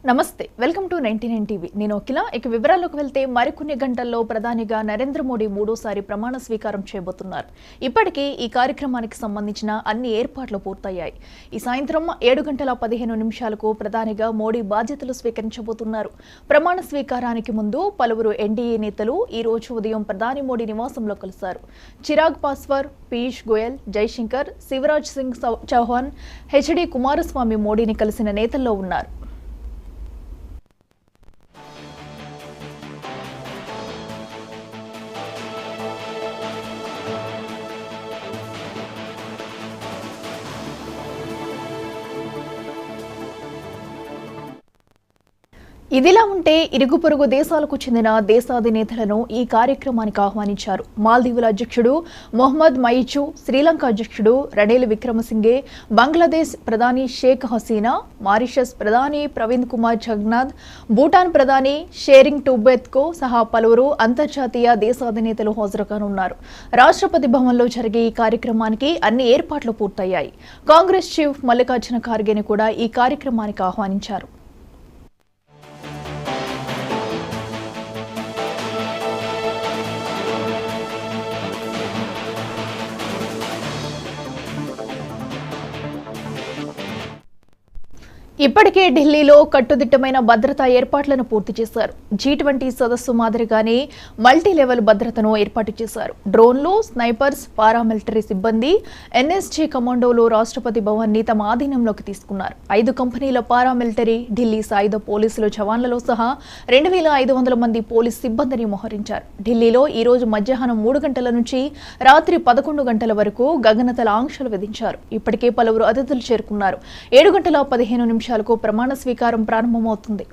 నమస్తే welcome to 99 TV నేను అఖిల ఇక వివరాల్లోకి వెళ్తే మరికొన్ని గంటల్లో ప్రధానిగా నరేంద్ర మోడీ మూడోసారి ప్రమాణ స్వీకారం చేయబోతున్నారు. ఇప్పటికే ఈ కార్యక్రమానికి సంబంధించిన అన్ని ఏర్పాట్లు పూర్తయ్యాయి. ఈ సాయంత్రం 7:15 ప్రధానిగా మోడీ బాధ్యతలు స్వీకరించబోతున్నారు. ప్రమాణ స్వీకారానికి ముందు పలువురు ఎన్డీఏ నేతలు ఈ రోజు ఉదయం ప్రధాని మోడీ నివాసంలో కలిశారు. చిరాగ్ పాస్వార్, పీయూష్ గోయల్, జైశంకర్, శివరాజ్ సింగ్ చౌహాన్, హెచ్డి కుమారస్వామి మోడీని కలిసిన నేతల్లో ఉన్నారు. ఇదిలా ఉంటే ఇరుగు పొరుగు దేశాలకు చెందిన దేశాధినేతలను ఈ కార్యక్రమానికి ఆహ్వానించారు. మాల్దీవుల అధ్యక్షుడు మొహమ్మద్ మయిచు, శ్రీలంక అధ్యక్షుడు రనిల్ విక్రమసింఘే, బంగ్లాదేశ్ ప్రధాని షేక్ హసీనా, మారిషస్ ప్రధాని ప్రవీణ్ కుమార్ జగన్నాథ్, భూటాన్ ప్రధాని షేరింగ్ టూబెత్కో సహా పలువురు అంతర్జాతీయ దేశాధినేతలు హాజరుకానున్నారు. రాష్ట్రపతి భవన్లో జరిగే ఈ కార్యక్రమానికి అన్ని ఏర్పాట్లు పూర్తయ్యాయి. కాంగ్రెస్ చీఫ్ మల్లికార్జున ఖార్గేని కూడా ఈ కార్యక్రమానికి ఆహ్వానించారు. ఇప్పటికే ఢిల్లీలో కట్టుదిట్టమైన భద్రతా ఏర్పాట్లను పూర్తి చేశారు. G20 సదస్సు మాదిరిగానే మల్టీ లెవెల్ భద్రతను ఏర్పాటు చేశారు. డ్రోన్లు, స్నైపర్స్, పారామిలిటరీ సిబ్బంది, ఎన్ఎస్జీ కమాండోలు రాష్ట్రపతి భవన్ ని తమ ఆధీనంలోకి తీసుకున్నారు. 5 కంపెనీల పారామిలిటరీ, ఢిల్లీ సాయుధ పోలీసులు జవాన్లలో సహా 2500 మంది పోలీస్ సిబ్బందిని మోహరించారు. ఢిల్లీలో ఈ రోజు మధ్యాహ్నం 3 గంటల నుంచి రాత్రి 11 గంటల వరకు గగనతల ఆంక్షలు విధించారు. ఇప్పటికే పలువురు అతిథులు చేరుకున్నారు. 7:15 ప్రమాణ స్వీకారం ప్రారంభమవుతుంది.